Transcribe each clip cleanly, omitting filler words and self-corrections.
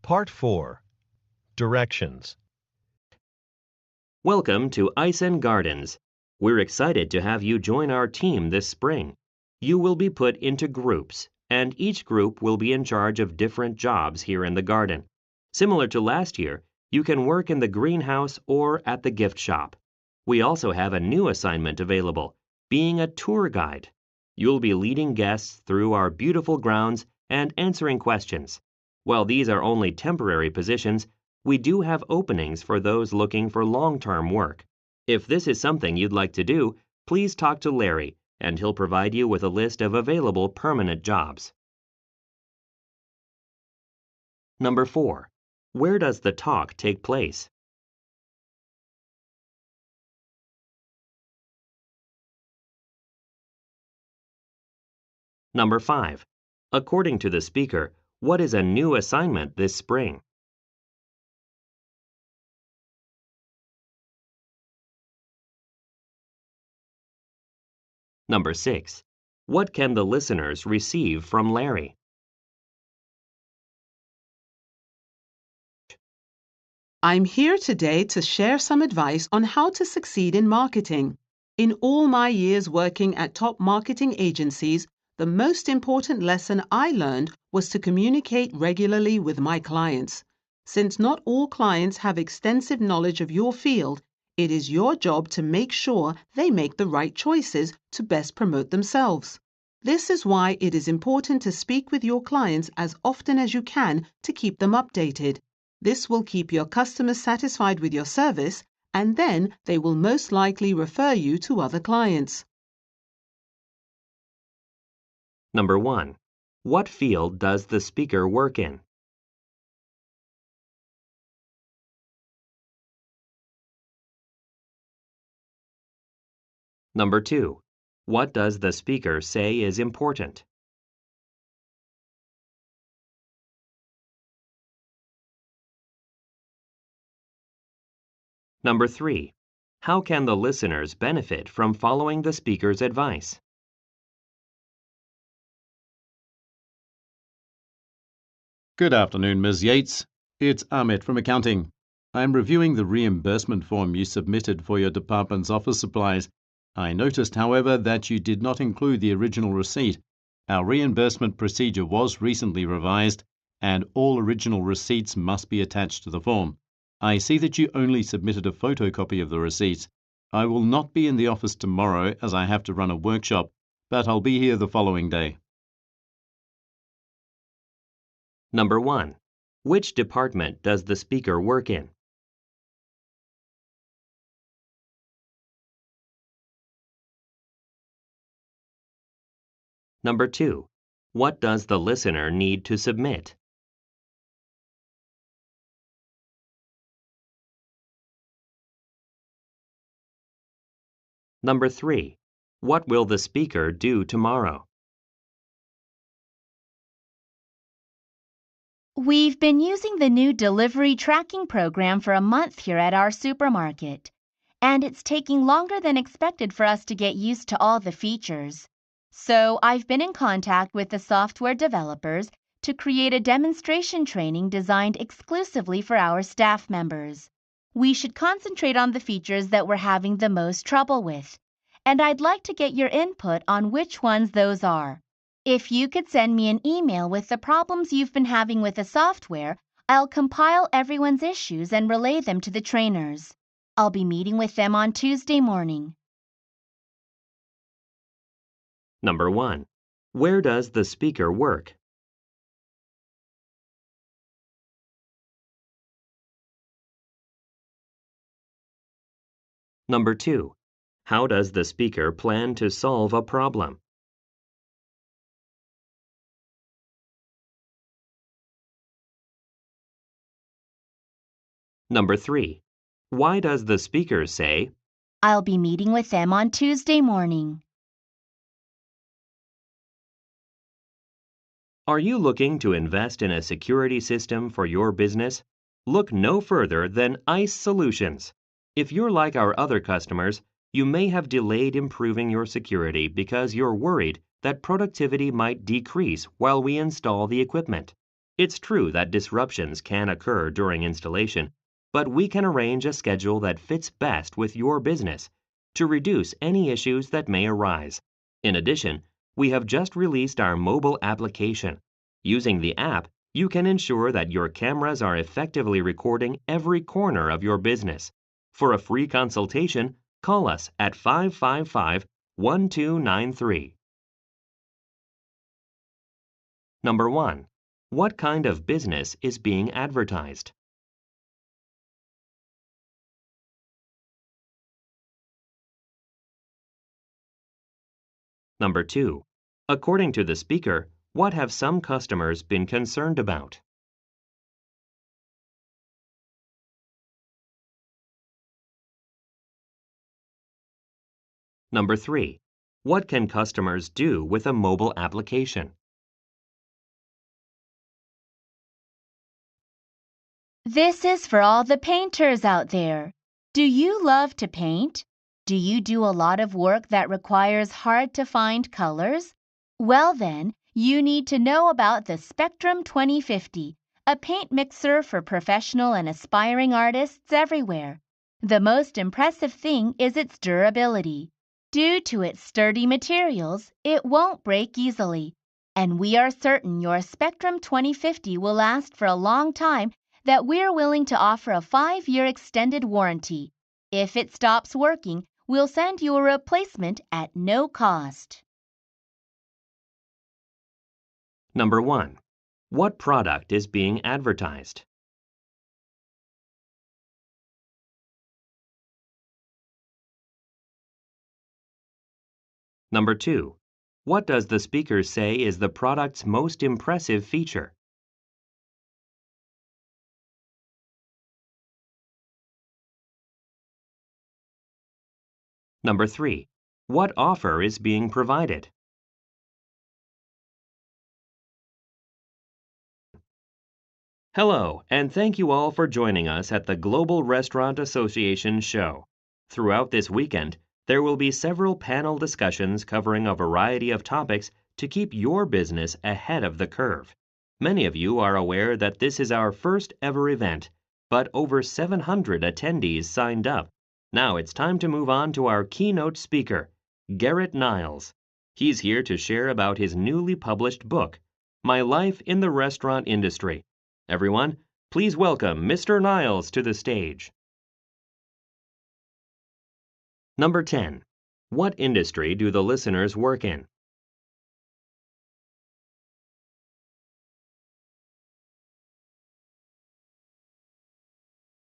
Part 4. Directions. Welcome to Isen Gardens. We're excited to have you join our team this spring. You will be put into groups, and each group will be in charge of different jobs here in the garden. Similar to last year, you can work in the greenhouse or at the gift shop. We also have a new assignment available, being a tour guide. You'll be leading guests through our beautiful grounds and answering questions. While these are only temporary positions, we do have openings for those looking for long-term work. If this is something you'd like to do, please talk to Larry, and he'll provide you with a list of available permanent jobs. Number 4. Where does the talk take place? Number 5. According to the speaker, what is a new assignment this spring? Number 6. What can the listeners receive from Larry? I'm here today to share some advice on how to succeed in marketing. In all my years working at top marketing agencies, the most important lesson I learned was to communicate regularly with my clients. Since not all clients have extensive knowledge of your field, it is your job to make sure they make the right choices to best promote themselves. This is why it is important to speak with your clients as often as you can to keep them updated. This will keep your customers satisfied with your service, and then they will most likely refer you to other clients. Number 1. What field does the speaker work in? Number 2. What does the speaker say is important? Number 3. How can the listeners benefit from following the speaker's advice? Good afternoon, Ms. Yates. It's Ahmet from accounting. I'm reviewing the reimbursement form you submitted for your department's office supplies. I noticed, however, that you did not include the original receipt. Our reimbursement procedure was recently revised, and all original receipts must be attached to the form. I see that you only submitted a photocopy of the receipts. I will not be in the office tomorrow as I have to run a workshop, but I'll be here the following day. Number 1. Which department does the speaker work in? Number 2. What does the listener need to submit? Number 3. What will the speaker do tomorrow? We've been using the new delivery tracking program for a month here at our supermarket, and it's taking longer than expected for us to get used to all the features. So I've been in contact with the software developers to create a demonstration training designed exclusively for our staff members. We should concentrate on the features that we're having the most trouble with, and I'd like to get your input on which ones those are. If you could send me an email with the problems you've been having with the software, I'll compile everyone's issues and relay them to the trainers. I'll be meeting with them on Tuesday morning. Number 1. Where does the speaker work? Number 2. How does the speaker plan to solve a problem? Number 3. Why does the speaker say, I'll be meeting with them on Tuesday morning? Are you looking to invest in a security system for your business? Look no further than ICE Solutions. If you're like our other customers, you may have delayed improving your security because you're worried that productivity might decrease while we install the equipment. It's true that disruptions can occur during installation, but we can arrange a schedule that fits best with your business to reduce any issues that may arise. In addition, we have just released our mobile application. Using the app, you can ensure that your cameras are effectively recording every corner of your business. For a free consultation, call us at 555-1293. Number 1. What kind of business is being advertised? Number 2. According to the speaker, what have some customers been concerned about? Number 3. What can customers do with a mobile application? This is for all the painters out there. Do you love to paint? Do you do a lot of work that requires hard-to-find colors? Well then, you need to know about the Spectrum 2050, a paint mixer for professional and aspiring artists everywhere. The most impressive thing is its durability. Due to its sturdy materials, it won't break easily. And we are certain your Spectrum 2050 will last for a long time, that we're willing to offer a 5-year extended warranty. If it stops working, we'll send you a replacement at no cost. Number 1. What product is being advertised? Number 2. What does the speaker say is the product's most impressive feature? Number 3. What offer is being provided? Hello, and thank you all for joining us at the Global Restaurant Association show. Throughout this weekend, there will be several panel discussions covering a variety of topics to keep your business ahead of the curve. Many of you are aware that this is our first ever event, but over 700 attendees signed up. Now it's time to move on to our keynote speaker, Garrett Niles. He's here to share about his newly published book, My Life in the Restaurant Industry. Everyone, please welcome Mr. Niles to the stage. Number 10. What industry do the listeners work in?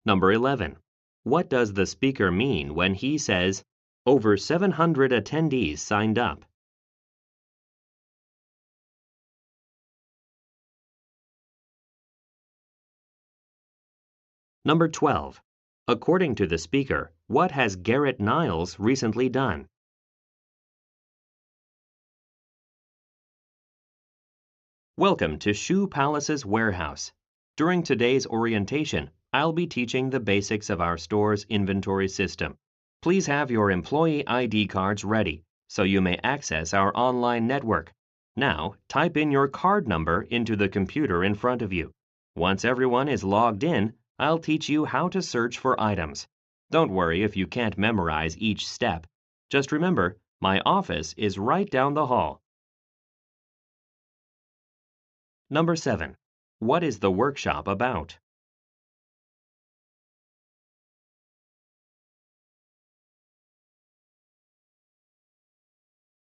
Number 11. What does the speaker mean when he says, over 700 attendees signed up? Number 12. According to the speaker, what has Garrett Niles recently done? Welcome to Shoe Palace's warehouse. During today's orientation, I'll be teaching the basics of our store's inventory system. Please have your employee ID cards ready so you may access our online network. Now, type in your card number into the computer in front of you. Once everyone is logged in, I'll teach you how to search for items. Don't worry if you can't memorize each step. Just remember, my office is right down the hall. Number 7. What is the workshop about?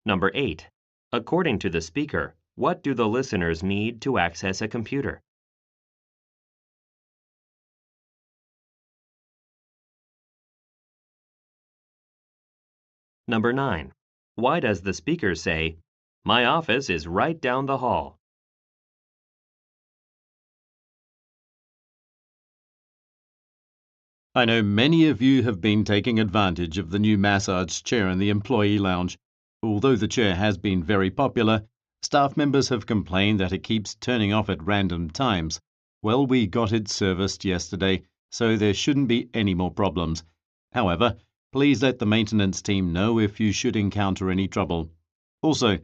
Number 8. According to the speaker, what do the listeners need to access a computer? Number 9. Why does the speaker say, my office is right down the hall? I know many of you have been taking advantage of the new massage chair in the employee lounge. Although the chair has been very popular, staff members have complained that it keeps turning off at random times. Well, we got it serviced yesterday, so there shouldn't be any more problems. However, please let the maintenance team know if you should encounter any trouble. Also,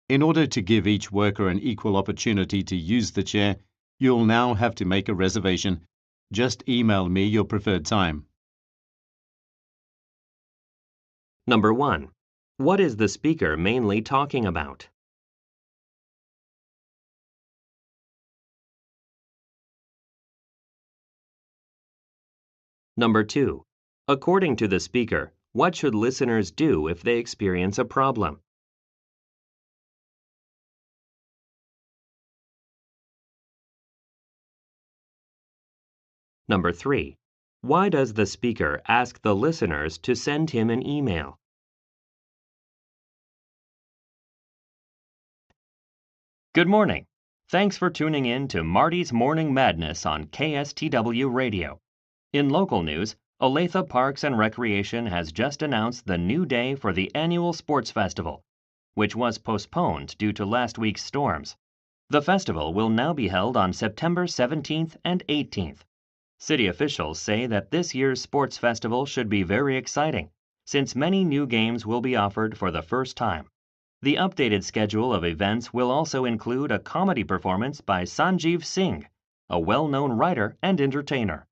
in order to give each worker an equal opportunity to use the chair, You'll now have to make a reservation. Just email me your preferred time. Number 1. What is the speaker mainly talking about? Number 2. According to the speaker, what should listeners do if they experience a problem? Number 3. Why does the speaker ask the listeners to send him an email? Good morning. Thanks for tuning in to Marty's Morning Madness on KSTW Radio. In local news, Olathe Parks and Recreation has just announced the new day for the annual sports festival, which was postponed due to last week's storms. The festival will now be held on September 17th and 18th. City officials say that this year's sports festival should be very exciting, since many new games will be offered for the first time. The updated schedule of events will also include a comedy performance by Sanjeev Singh, a well-known writer and entertainer.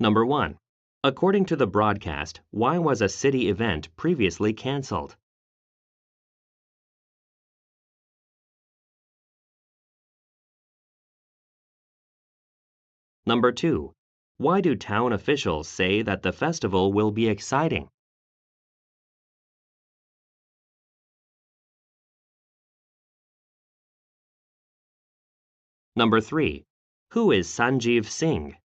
Number 1. According to the broadcast, why was a city event previously canceled? Number 2. Why do town officials say that the festival will be exciting? Number 3. Who is Sanjeev Singh?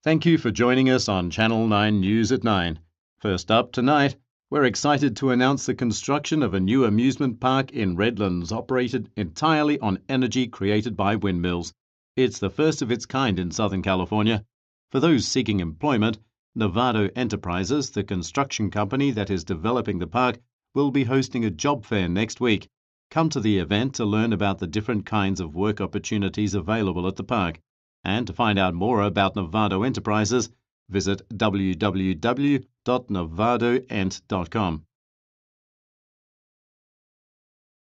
Thank you for joining us on Channel 9 News at 9. First up tonight, we're excited to announce the construction of a new amusement park in Redlands operated entirely on energy created by windmills. It's the first of its kind in Southern California. For those seeking employment, Novado Enterprises, the construction company that is developing the park, will be hosting a job fair next week. Come to the event to learn about the different kinds of work opportunities available at the park. And to find out more about Novado Enterprises, visit www.novadoent.com.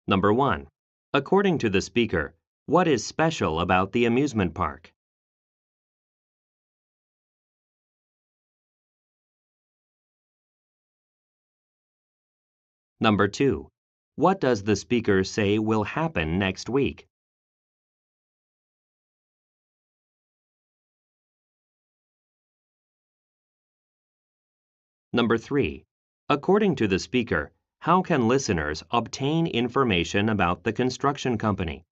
Number 1. According to the speaker, what is special about the amusement park? Number 2. What does the speaker say will happen next week? Number 3. According to the speaker, how can listeners obtain information about the construction company?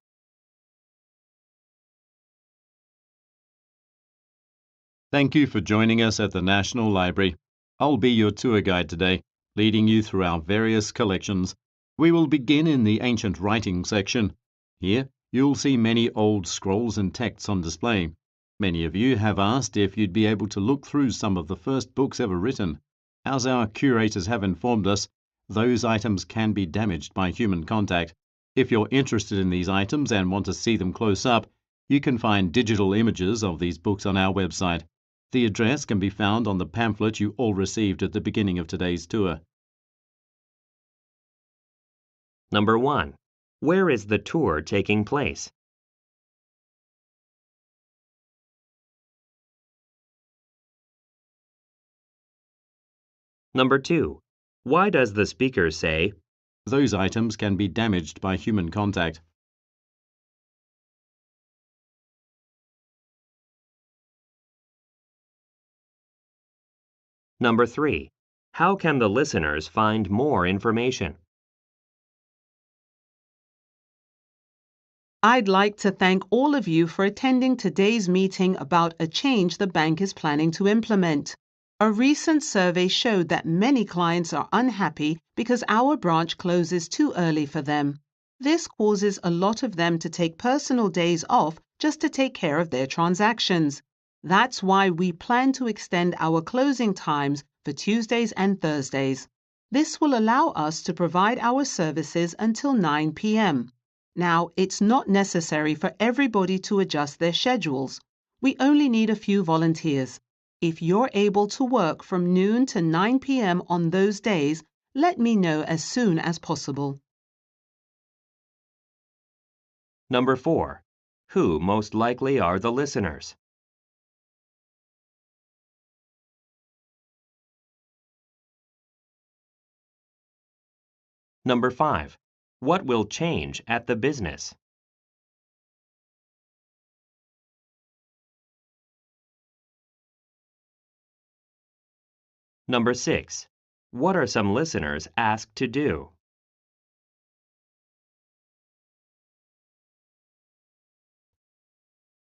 Thank you for joining us at the National Library. I'll be your tour guide today, leading you through our various collections. We will begin in the ancient writing section. Here, you'll see many old scrolls and texts on display. Many of you have asked if you'd be able to look through some of the first books ever written. As our curators have informed us, those items can be damaged by human contact. If you're interested in these items and want to see them close up, you can find digital images of these books on our website. The address can be found on the pamphlet you all received at the beginning of today's tour. Number 1. Where is the tour taking place? Number 2. Why does the speaker say, Those items can be damaged by human contact? Number 3. How can the listeners find more information? I'd like to thank all of you for attending today's meeting about a change the bank is planning to implement. A recent survey showed that many clients are unhappy because our branch closes too early for them. This causes a lot of them to take personal days off just to take care of their transactions. That's why we plan to extend our closing times for Tuesdays and Thursdays. This will allow us to provide our services until 9 p.m. Now, it's not necessary for everybody to adjust their schedules. We only need a few volunteers. If you're able to work from noon to 9 p.m. on those days, let me know as soon as possible. Number 4. Who most likely are the listeners? Number 5. What will change at the business? Number 6. What are some listeners asked to do?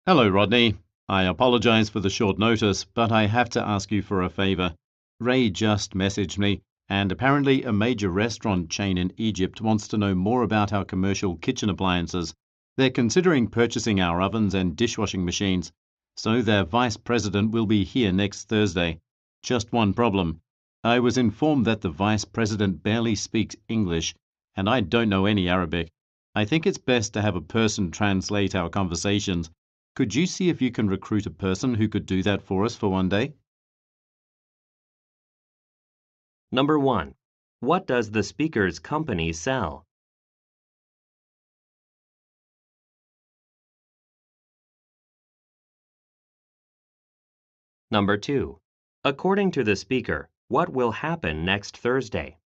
Hello, Rodney. I apologize for the short notice, but I have to ask you for a favor. Ray just messaged me, and apparently a major restaurant chain in Egypt wants to know more about our commercial kitchen appliances. They're considering purchasing our ovens and dishwashing machines, so their vice president will be here next Thursday. Just one problem. I was informed that the vice president barely speaks English, and I don't know any Arabic. I think it's best to have a person translate our conversations. Could you see if you can recruit a person who could do that for us for one day? Number 1. What does the speaker's company sell? Number 2. According to the speaker, what will happen next Thursday?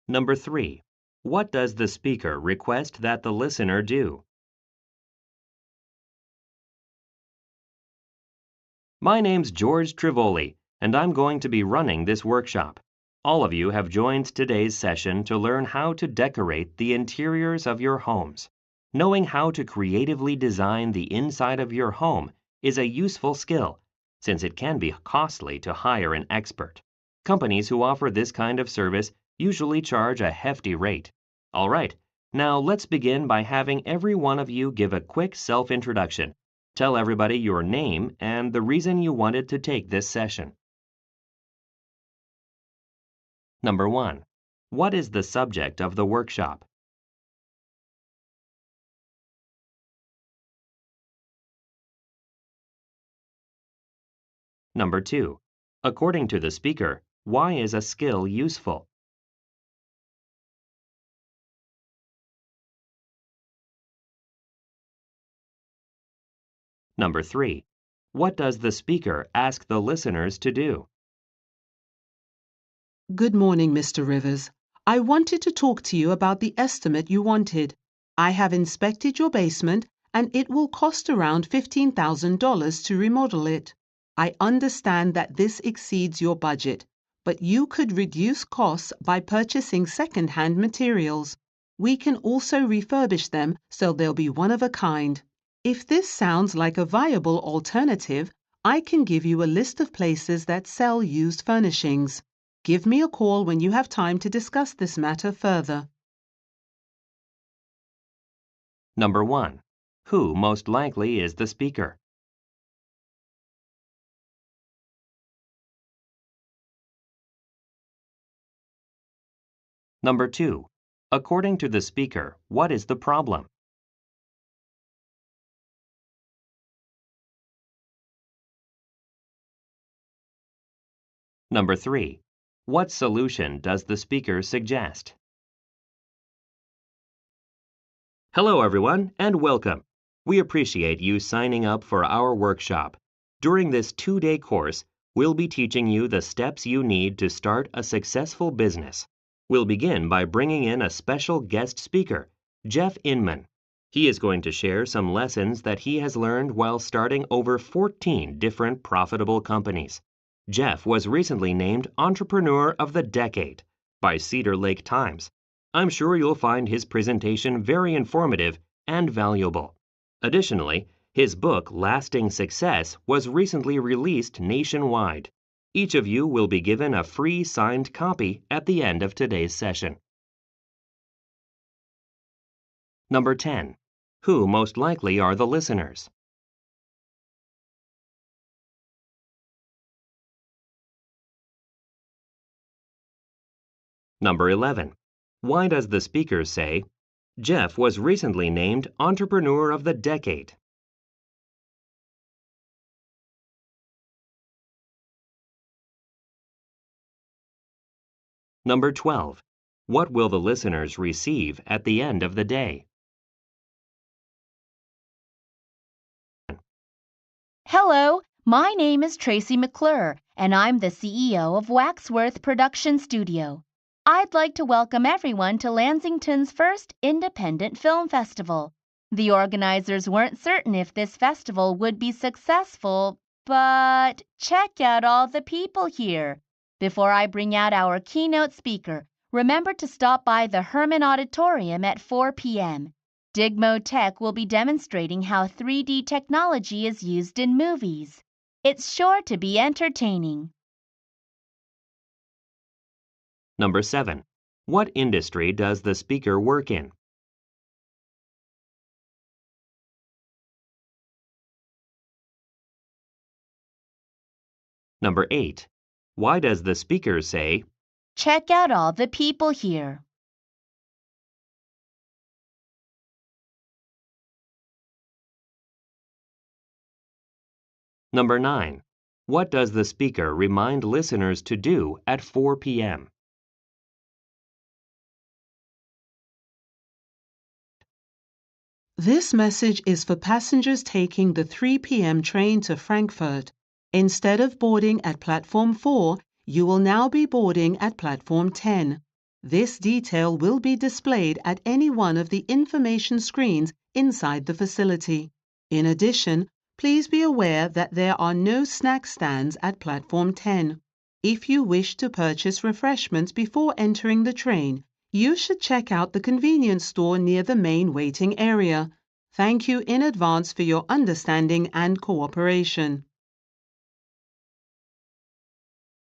Number 3. What does the speaker request that the listener do? My name's George Trivoli, and I'm going to be running this workshop. All of you have joined today's session to learn how to decorate the interiors of your homes. Knowing how to creatively design the inside of your home is a useful skill, since it can be costly to hire an expert. Companies who offer this kind of service usually charge a hefty rate. All right, now let's begin by having every one of you give a quick self-introduction. Tell everybody your name and the reason you wanted to take this session. Number 1. What is the subject of the workshop? Number 2. According to the speaker, why is a skill useful? Number 3. What does the speaker ask the listeners to do? Good morning, Mr. Rivers. I wanted to talk to you about the estimate you wanted. I have inspected your basement and it will cost around $15,000 to remodel it. I understand that this exceeds your budget, but you could reduce costs by purchasing second-hand materials. We can also refurbish them so they'll be one of a kind. If this sounds like a viable alternative, I can give you a list of places that sell used furnishings. Give me a call when you have time to discuss this matter further. Number 1. Who most likely is the speaker? Number 2. According to the speaker, what is the problem? Number 3. What solution does the speaker suggest? Hello, everyone, and welcome. We appreciate you signing up for our workshop. During this 2-day course, we'll be teaching you the steps you need to start a successful business. We'll begin by bringing in a special guest speaker, Jeff Inman. He is going to share some lessons that he has learned while starting over 14 different profitable companies. Jeff was recently named Entrepreneur of the Decade by Cedar Lake Times. I'm sure you'll find his presentation very informative and valuable. Additionally, his book Lasting Success was recently released nationwide. Each of you will be given a free signed copy at the end of today's session. Number 10. Who most likely are the listeners? Number 11. Why does the speaker say, Jeff was recently named Entrepreneur of the Decade. Number 12. What will the listeners receive at the end of the day? Hello, my name is Tracy McClure, and I'm the CEO of Waxworth Production Studio. I'd like to welcome everyone to Lansington's first independent film festival. The organizers weren't certain if this festival would be successful, but check out all the people here. Before I bring out our keynote speaker, remember to stop by the Herman Auditorium at 4 p.m. Digmo Tech will be demonstrating how 3D technology is used in movies. It's sure to be entertaining. Number 7. What industry does the speaker work in? Number 8. Why does the speaker say, Check out all the people here? Number 9. What does the speaker remind listeners to do at 4 p.m.? This message is for passengers taking the 3 p.m. train to Frankfurt. Instead of boarding at platform 4, you will now be boarding at platform 10. This detail will be displayed at any one of the information screens inside the facility. In addition, please be aware that there are no snack stands at platform 10. If you wish to purchase refreshments before entering the train, you should check out the convenience store near the main waiting area. Thank you in advance for your understanding and cooperation.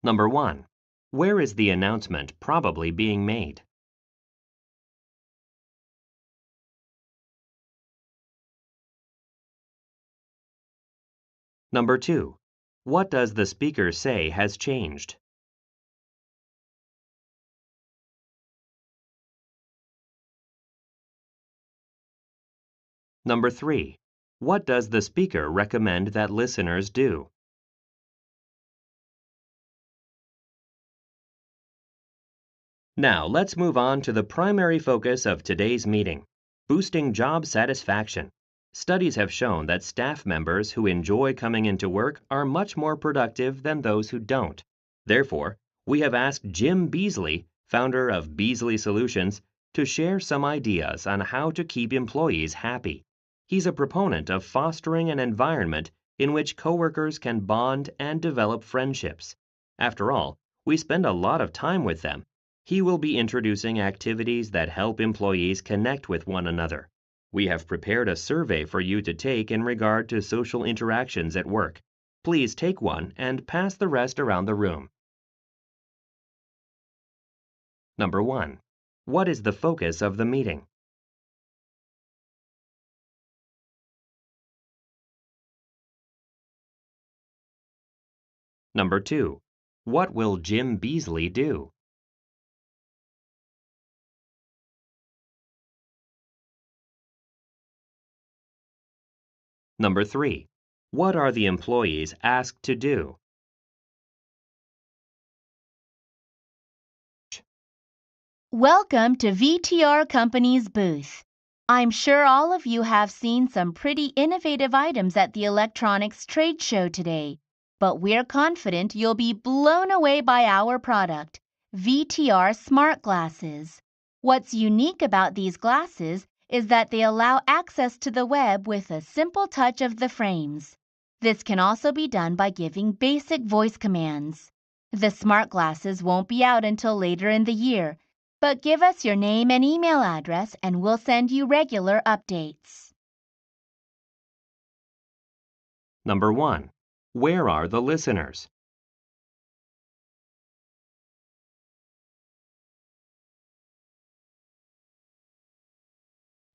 Number 1. Where is the announcement probably being made? Number 2. What does the speaker say has changed? Number 3. What does the speaker recommend that listeners do? Now, let's move on to the primary focus of today's meeting, boosting job satisfaction. Studies have shown that staff members who enjoy coming into work are much more productive than those who don't. Therefore, we have asked Jim Beasley, founder of Beasley Solutions, to share some ideas on how to keep employees happy. He's a proponent of fostering an environment in which coworkers can bond and develop friendships. After all, we spend a lot of time with them. He will be introducing activities that help employees connect with one another. We have prepared a survey for you to take in regard to social interactions at work. Please take one and pass the rest around the room. Number 1. What is the focus of the meeting? Number 2. What will Jim Beasley do? Number 3. What are the employees asked to do? Welcome to VTR Company's booth. I'm sure all of you have seen some pretty innovative items at the electronics trade show today, but we're confident you'll be blown away by our product, VTR Smart Glasses. What's unique about these glasses is that they allow access to the web with a simple touch of the frames. This can also be done by giving basic voice commands. The smart glasses won't be out until later in the year, but give us your name and email address and we'll send you regular updates. Number 1. Where are the listeners?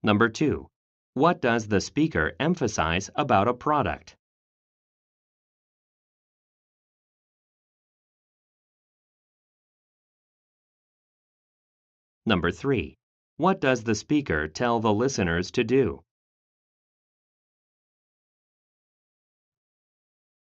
Number 2. What does the speaker emphasize about a product? Number 3. What does the speaker tell the listeners to do?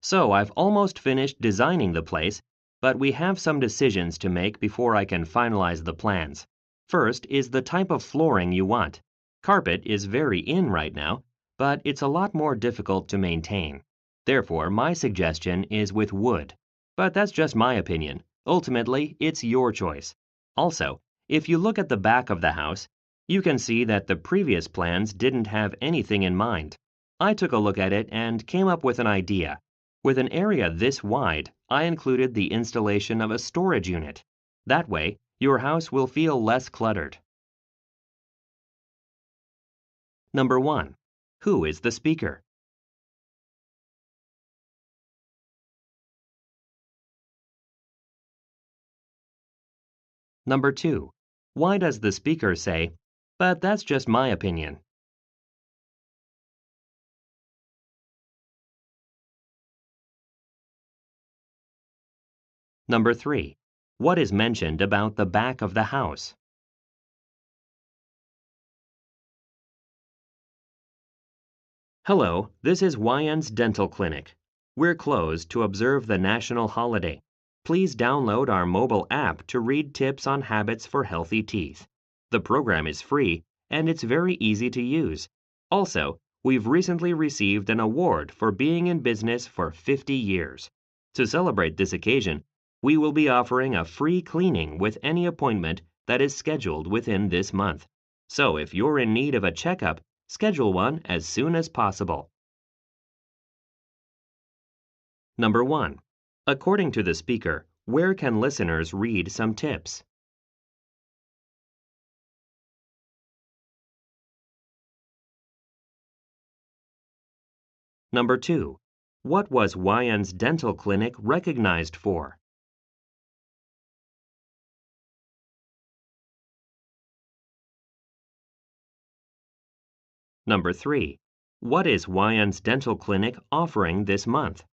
So I've almost finished designing the place, but we have some decisions to make before I can finalize the plans. First is the type of flooring you want. Carpet is very in right now, but it's a lot more difficult to maintain. Therefore, my suggestion is with wood. But that's just my opinion. Ultimately, it's your choice. Also, if you look at the back of the house, you can see that the previous plans didn't have anything in mind. I took a look at it and came up with an idea. With an area this wide, I included the installation of a storage unit. That way, your house will feel less cluttered. Number 1. Who is the speaker? Number 2. Why does the speaker say, "But that's just my opinion"? Number 3. What is mentioned about the back of the house? Hello, this is Wyans Dental Clinic. We're closed to observe the national holiday. Please download our mobile app to read tips on habits for healthy teeth. The program is free and it's very easy to use. Also, we've recently received an award for being in business for 50 years. To celebrate this occasion, we will be offering a free cleaning with any appointment that is scheduled within this month. So if you're in need of a checkup, schedule one as soon as possible. Number 1. According to the speaker, where can listeners read some tips? Number 2. What was Wyans Dental Clinic recognized for? Number 3. What is Wyans Dental Clinic offering this month?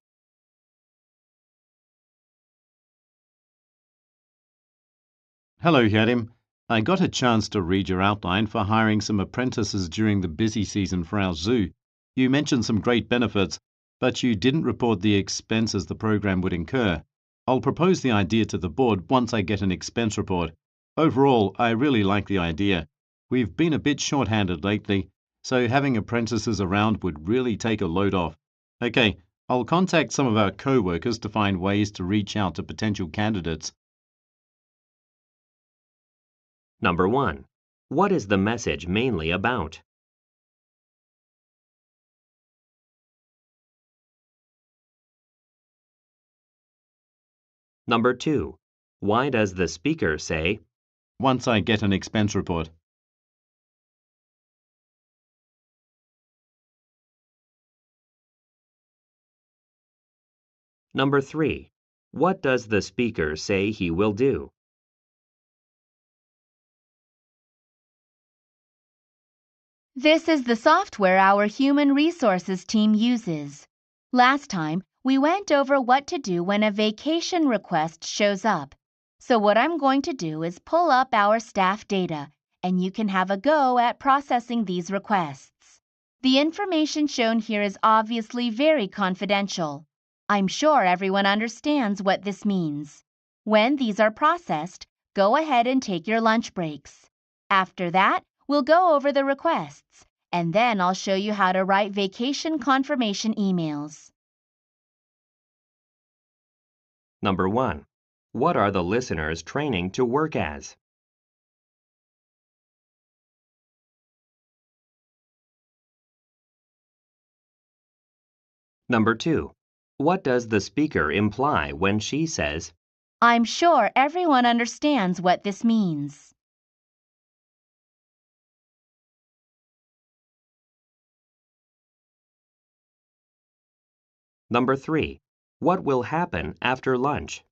Hello, Hadim. I got a chance to read your outline for hiring some apprentices during the busy season for our zoo. You mentioned some great benefits, but you didn't report the expenses the program would incur. I'll propose the idea to the board once I get an expense report. Overall, I really like the idea. We've been a bit short-handed lately, so having apprentices around would really take a load off. Okay, I'll contact some of our co-workers to find ways to reach out to potential candidates. Number 1. What is the message mainly about? Number 2. Why does the speaker say, Once I get an expense report. Number 3. What does the speaker say he will do? This is the software our human resources team uses. Last time, we went over what to do when a vacation request shows up. So what I'm going to do is pull up our staff data, and you can have a go at processing these requests. The information shown here is obviously very confidential. I'm sure everyone understands what this means. When these are processed, go ahead and take your lunch breaks. After that, we'll go over the requests, and then I'll show you how to write vacation confirmation emails. Number 1. What are the listeners training to work as? Number 2. What does the speaker imply when she says, I'm sure everyone understands what this means. Number 3. What will happen after lunch?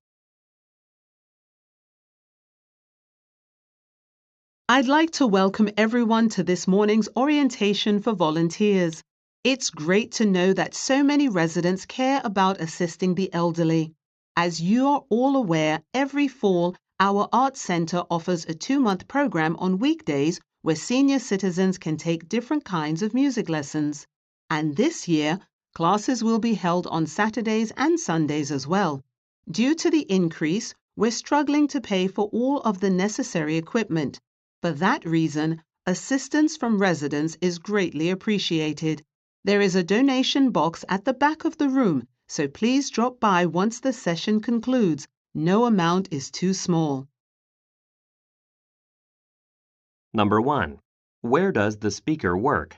I'd like to welcome everyone to this morning's orientation for volunteers. It's great to know that so many residents care about assisting the elderly. As you are all aware, every fall, Our Arts Center offers a 2-month program on weekdays where senior citizens can take different kinds of music lessons. And this year, classes will be held on Saturdays and Sundays as well. Due to the increase, we're struggling to pay for all of the necessary equipment. For that reason, assistance from residents is greatly appreciated. There is a donation box at the back of the room, so please drop by once the session concludes. No amount is too small. Number 1. Where does the speaker work?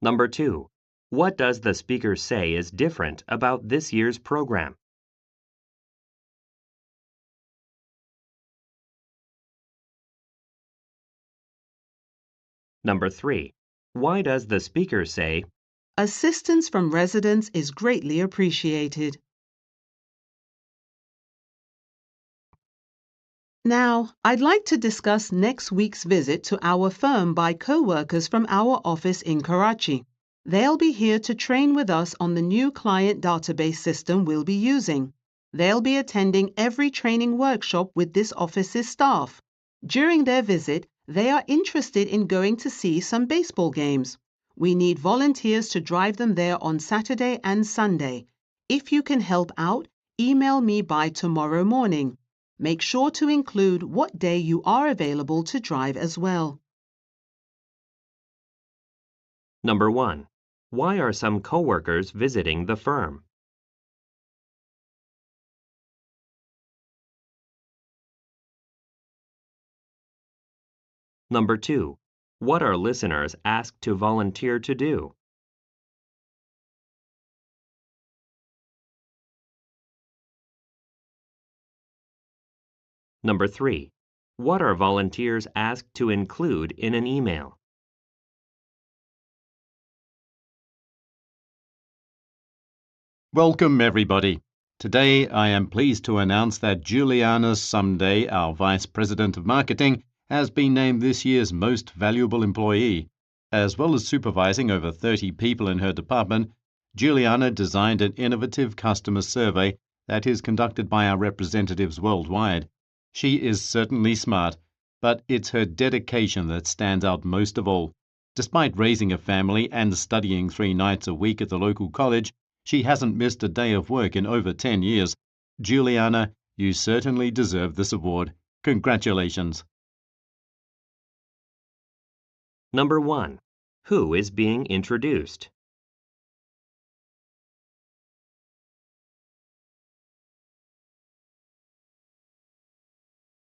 Number 2. What does the speaker say is different about this year's program? Number 3. Why does the speaker say, Assistance from residents is greatly appreciated. Now, I'd like to discuss next week's visit to our firm by co-workers from our office in Karachi. They'll be here to train with us on the new client database system we'll be using. They'll be attending every training workshop with this office's staff. During their visit, they are interested in going to see some baseball games. We need volunteers to drive them there on Saturday and Sunday. If you can help out, email me by tomorrow morning. Make sure to include what day you are available to drive as well. Number 1. Why are some coworkers visiting the firm? Number 2. What are listeners asked to volunteer to do? Number 3. What are volunteers asked to include in an email? Welcome, everybody. Today, I am pleased to announce that Juliana Sumday, our Vice President of Marketing, has been named this year's Most Valuable Employee. As well as supervising over 30 people in her department, Juliana designed an innovative customer survey that is conducted by our representatives worldwide. She is certainly smart, but it's her dedication that stands out most of all. Despite raising a family and studying 3 nights a week at the local college, she hasn't missed a day of work in over 10 years. Juliana, you certainly deserve this award. Congratulations. Number 1. Who is being introduced?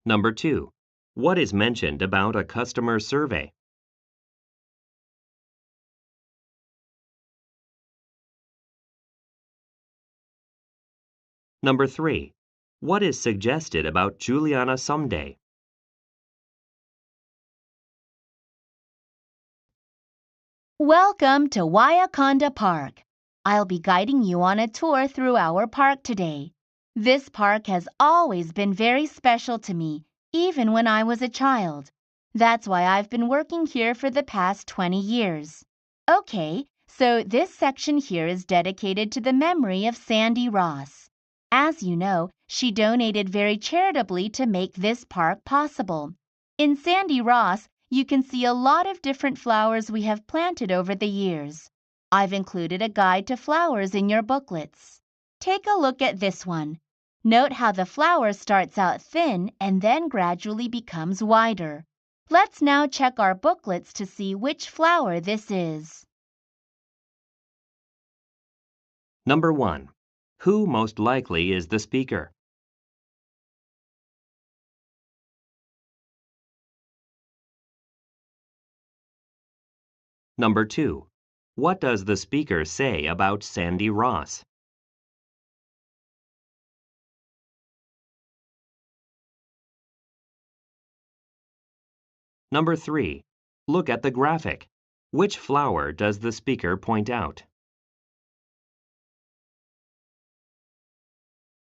Number 2. What is mentioned about a customer survey? Number 3. What is suggested about Juliana Sumday? Welcome to Waiakonda Park. I'll be guiding you on a tour through our park today. This park has always been very special to me, even when I was a child. That's why I've been working here for the past 20 years. Okay, so this section here is dedicated to the memory of Sandy Ross. As you know, she donated very charitably to make this park possible. In Sandy Ross, you can see a lot of different flowers we have planted over the years. I've included a guide to flowers in your booklets. Take a look at this one. Note how the flower starts out thin and then gradually becomes wider. Let's now check our booklets to see which flower this is. Number 1. Who most likely is the speaker? Number 2. What does the speaker say about Sandy Ross? Number 3. Look at the graphic. Which flower does the speaker point out?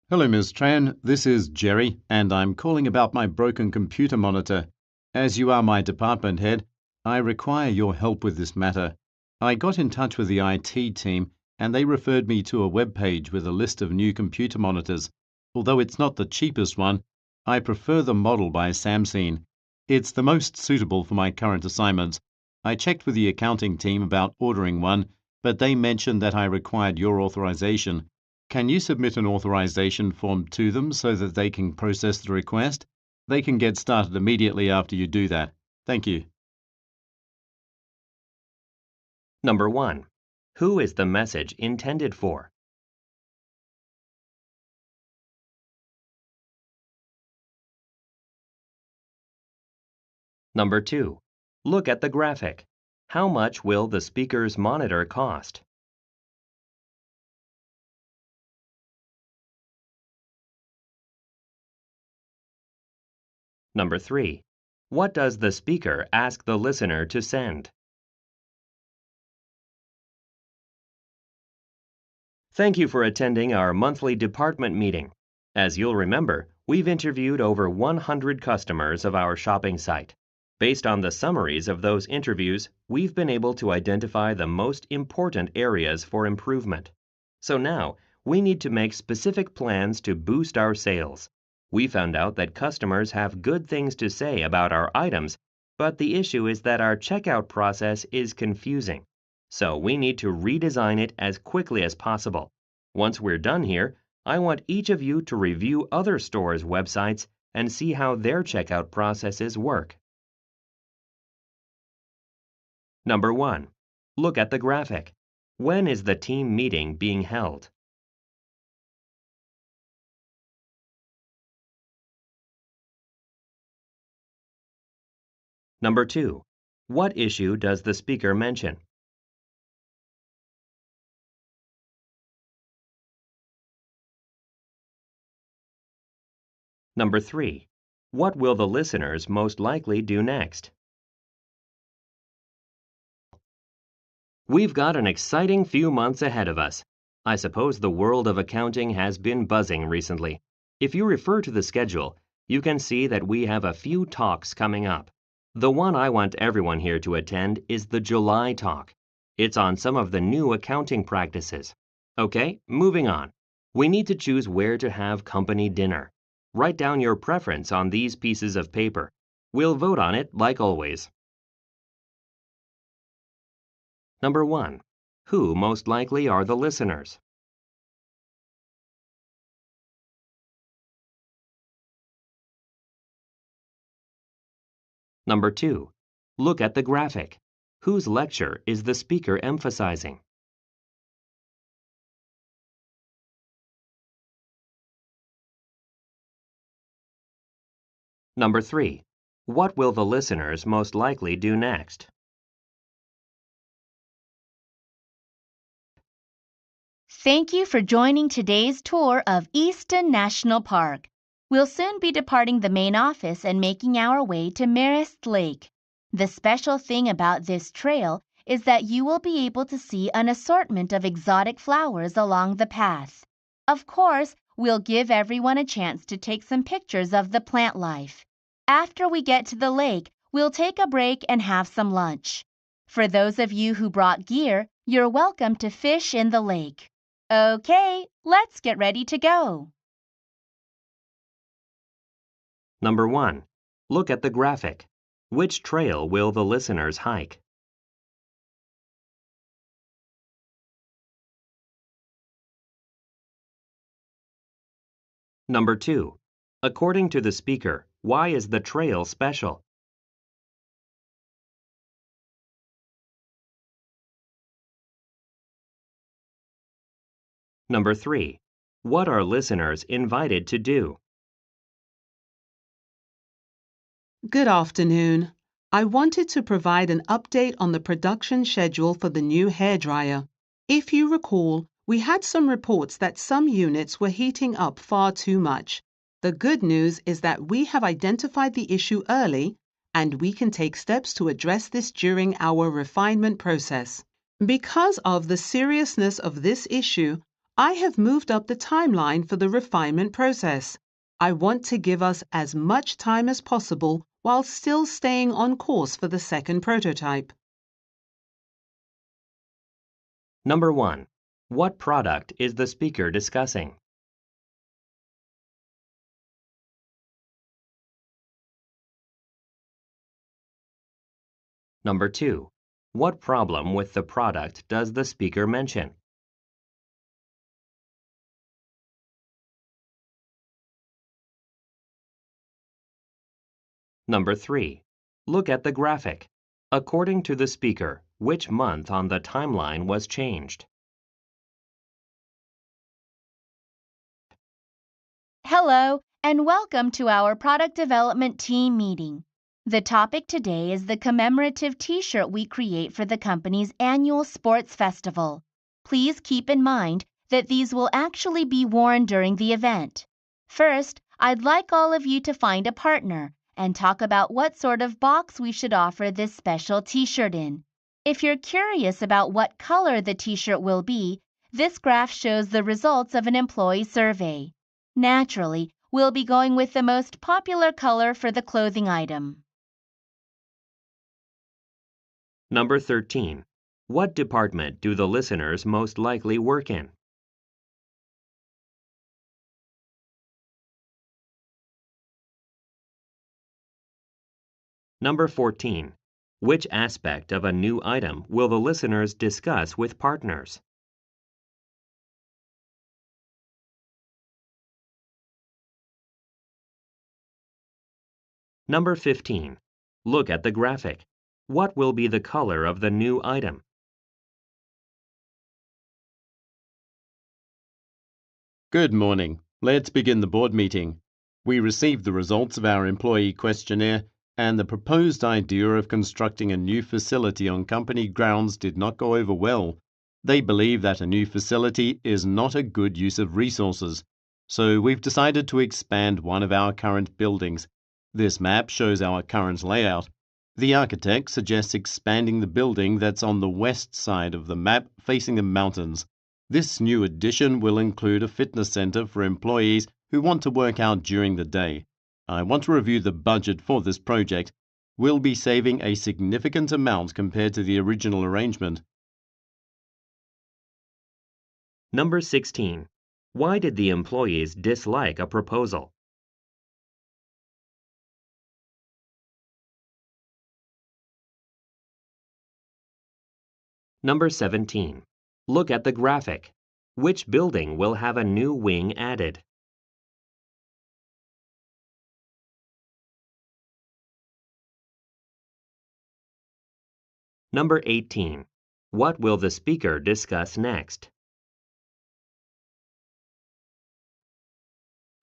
Hello, Ms. Tran. This is Jerry, and I'm calling about my broken computer monitor. As you are my department head, I require your help with this matter. I got in touch with the IT team and they referred me to a web page with a list of new computer monitors. Although it's not the cheapest one, I prefer the model by Samsung. It's the most suitable for my current assignments. I checked with the accounting team about ordering one, but they mentioned that I required your authorization. Can you submit an authorization form to them so that they can process the request? They can get started immediately after you do that. Thank you. Number 1. Who is the message intended for? Number 2. Look at the graphic. How much will the speaker's monitor cost? Number 3. What does the speaker ask the listener to send? Thank you for attending our monthly department meeting. As you'll remember, we've interviewed over 100 customers of our shopping site. Based on the summaries of those interviews, we've been able to identify the most important areas for improvement. So now, we need to make specific plans to boost our sales. We found out that customers have good things to say about our items, but the issue is that our checkout process is confusing. So we need to redesign it as quickly as possible. Once we're done here, I want each of you to review other stores' websites and see how their checkout processes work. Number 1. Look at the graphic. When is the team meeting being held? Number 2. What issue does the speaker mention? Number 3. What will the listeners most likely do next? We've got an exciting few months ahead of us. I suppose the world of accounting has been buzzing recently. If you refer to the schedule, you can see that we have a few talks coming up. The one I want everyone here to attend is the July talk. It's on some of the new accounting practices. Okay, moving on. We need to choose where to have company dinner. Write down your preference on these pieces of paper. We'll vote on it like always. Number 1. Who most likely are the listeners? Number 2. Look at the graphic. Whose lecture is the speaker emphasizing? Number 3. What will the listeners most likely do next? Thank you for joining today's tour of Easton National Park. We'll soon be departing the main office and making our way to Marist Lake. The special thing about this trail is that you will be able to see an assortment of exotic flowers along the path. Of course, we'll give everyone a chance to take some pictures of the plant life. After we get to the lake, we'll take a break and have some lunch. For those of you who brought gear, you're welcome to fish in the lake. Okay, let's get ready to go. Number 1. Look at the graphic. Which trail will the listeners hike? Number 2. According to the speaker, why is the trail special? Number 3. What are listeners invited to do? Good afternoon. I wanted to provide an update on the production schedule for the new hairdryer. If you recall, we had some reports that some units were heating up far too much. The good news is that we have identified the issue early and we can take steps to address this during our refinement process. Because of the seriousness of this issue, I have moved up the timeline for the refinement process. I want to give us as much time as possible while still staying on course for the second prototype. Number 1. What product is the speaker discussing? Number 2. What problem with the product does the speaker mention? Number 3. Look at the graphic. According to the speaker, which month on the timeline was changed? Hello, and welcome to our product development team meeting. The topic today is the commemorative t-shirt we create for the company's annual sports festival. Please keep in mind that these will actually be worn during the event. First, I'd like all of you to find a partner and talk about what sort of box we should offer this special t-shirt in. If you're curious about what color the t-shirt will be, this graph shows the results of an employee survey. Naturally, we'll be going with the most popular color for the clothing item. Number 13. What department do the listeners most likely work in? Number 14. Which aspect of a new item will the listeners discuss with partners? Number 15. Look at the graphic. What will be the color of the new item? Good morning. Let's begin the board meeting. We received the results of our employee questionnaire, and the proposed idea of constructing a new facility on company grounds did not go over well. They believe that a new facility is not a good use of resources, so we've decided to expand one of our current buildings. This map shows our current layout. The architect suggests expanding the building that's on the west side of the map facing the mountains. This new addition will include a fitness center for employees who want to work out during the day. I want to review the budget for this project. We'll be saving a significant amount compared to the original arrangement. Number 16. Why did the employees dislike a proposal? Number 17. Look at the graphic. Which building will have a new wing added? Number 18. What will the speaker discuss next?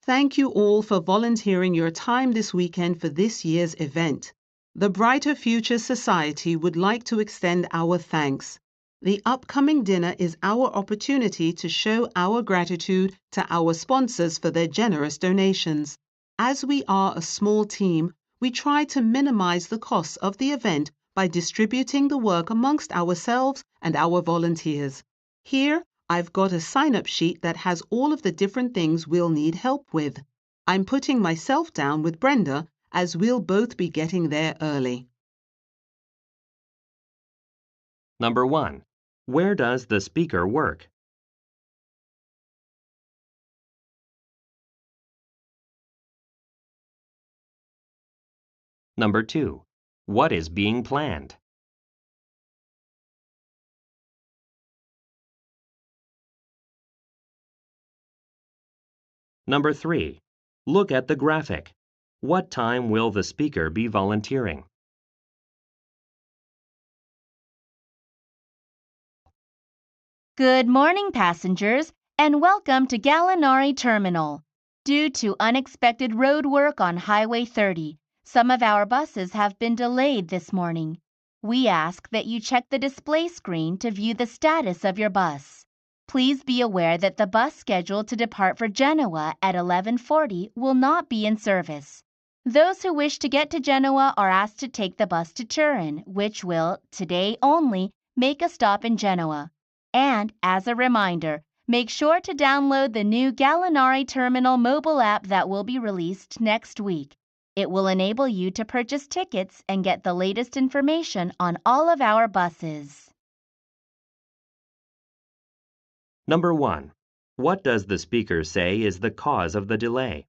Thank you all for volunteering your time this weekend for this year's event. The Brighter Future Society would like to extend our thanks. The upcoming dinner is our opportunity to show our gratitude to our sponsors for their generous donations. As we are a small team, we try to minimize the costs of the event by distributing the work amongst ourselves and our volunteers. Here, I've got a sign-up sheet that has all of the different things we'll need help with. I'm putting myself down with Brenda, as we'll both be getting there early. Number 1. Where does the speaker work? Number 2. What is being planned? Number 3. Look at the graphic. What time will the speaker be volunteering? Good morning, passengers, and welcome to Gallinari Terminal. Due to unexpected road work on Highway 30, some of our buses have been delayed this morning. We ask that you check the display screen to view the status of your bus. Please be aware that the bus scheduled to depart for Genoa at 11:40 will not be in service. Those who wish to get to Genoa are asked to take the bus to Turin, which will, today only, make a stop in Genoa. And, as a reminder, make sure to download the new Gallinari Terminal mobile app that will be released next week. It will enable you to purchase tickets and get the latest information on all of our buses. Number 1. What does the speaker say is the cause of the delay?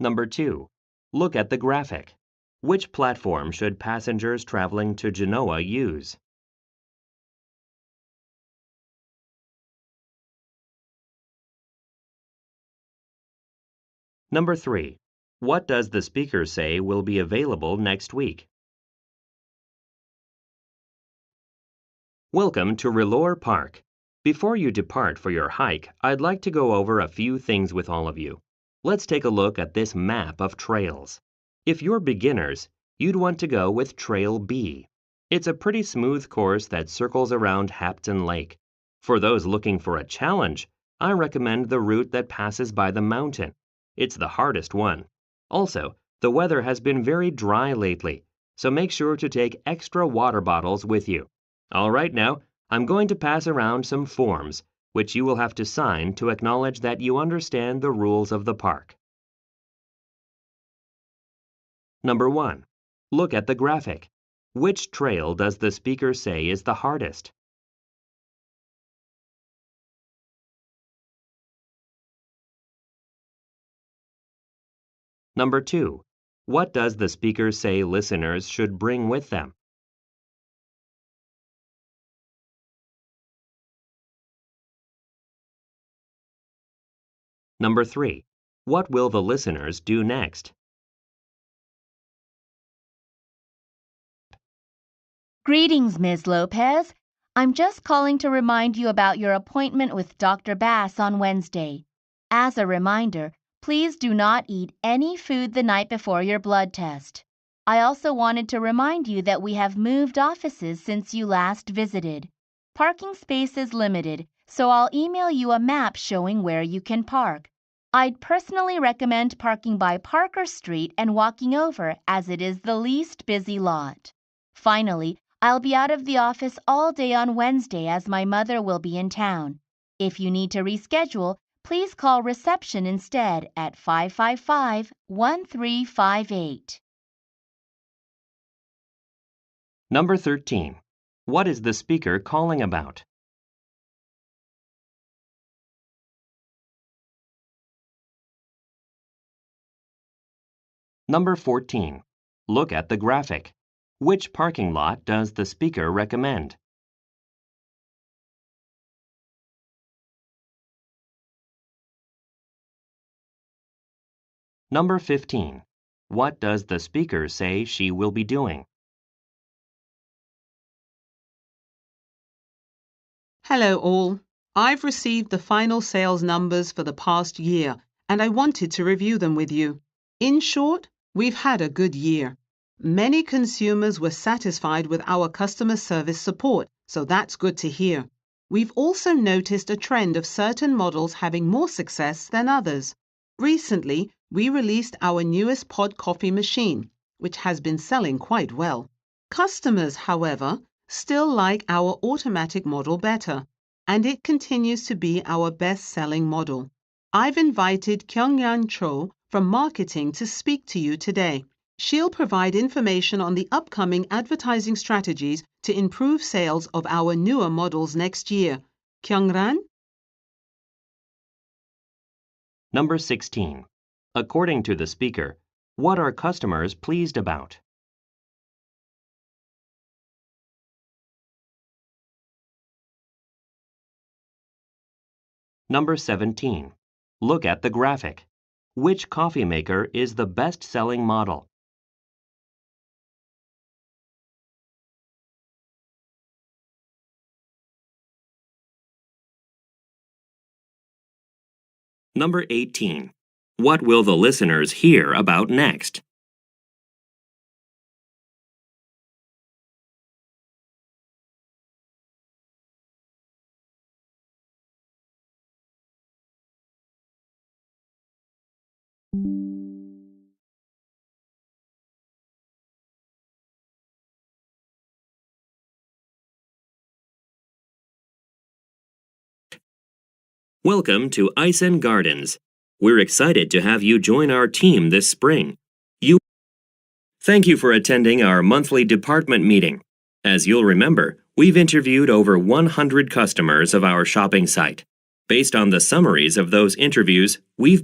Number 2. Look at the graphic. Which platform should passengers traveling to Genoa use? Number 3. What does the speaker say will be available next week? Welcome to Rilor Park. Before you depart for your hike, I'd like to go over a few things with all of you. Let's take a look at this map of trails. If you're beginners, you'd want to go with Trail B. It's a pretty smooth course that circles around Hapton Lake. For those looking for a challenge, I recommend the route that passes by the mountain. It's the hardest one. Also, the weather has been very dry lately, so make sure to take extra water bottles with you. All right, now, I'm going to pass around some forms, which you will have to sign to acknowledge that you understand the rules of the park. Number 1. Look at the graphic. Which trail does the speaker say is the hardest? Number 2. What does the speaker say listeners should bring with them? Number 3. What will the listeners do next? Greetings, Ms. Lopez. I'm just calling to remind you about your appointment with Dr. Bass on Wednesday. As a reminder, please do not eat any food the night before your blood test. I also wanted to remind you that we have moved offices since you last visited. Parking space is limited, so I'll email you a map showing where you can park. I'd personally recommend parking by Parker Street and walking over, as it is the least busy lot. Finally, I'll be out of the office all day on Wednesday as my mother will be in town. If you need to reschedule, please call reception instead at 555-1358. Number 13. What is the speaker calling about? Number 14. Look at the graphic. Which parking lot does the speaker recommend? Number 15. What does the speaker say she will be doing? Hello all. I've received the final sales numbers for the past year, and I wanted to review them with you. In short, we've had a good year. Many consumers were satisfied with our customer service support, so that's good to hear. We've also noticed a trend of certain models having more success than others. Recently, we released our newest pod coffee machine, which has been selling quite well. Customers, however, still like our automatic model better, and it continues to be our best-selling model. I've invited Kyungyan Cho from marketing to speak to you today. She'll provide information on the upcoming advertising strategies to improve sales of our newer models next year. Kyungran? Number 16. According to the speaker, what are customers pleased about? Number 17. Look at the graphic. Which coffee maker is the best-selling model? Number 18. What will the listeners hear about next? Welcome to Isen Gardens. We're excited to have you join our team this spring. Thank you for attending our monthly department meeting. As you'll remember, we've interviewed over 100 customers of our shopping site. Based on the summaries of those interviews, we've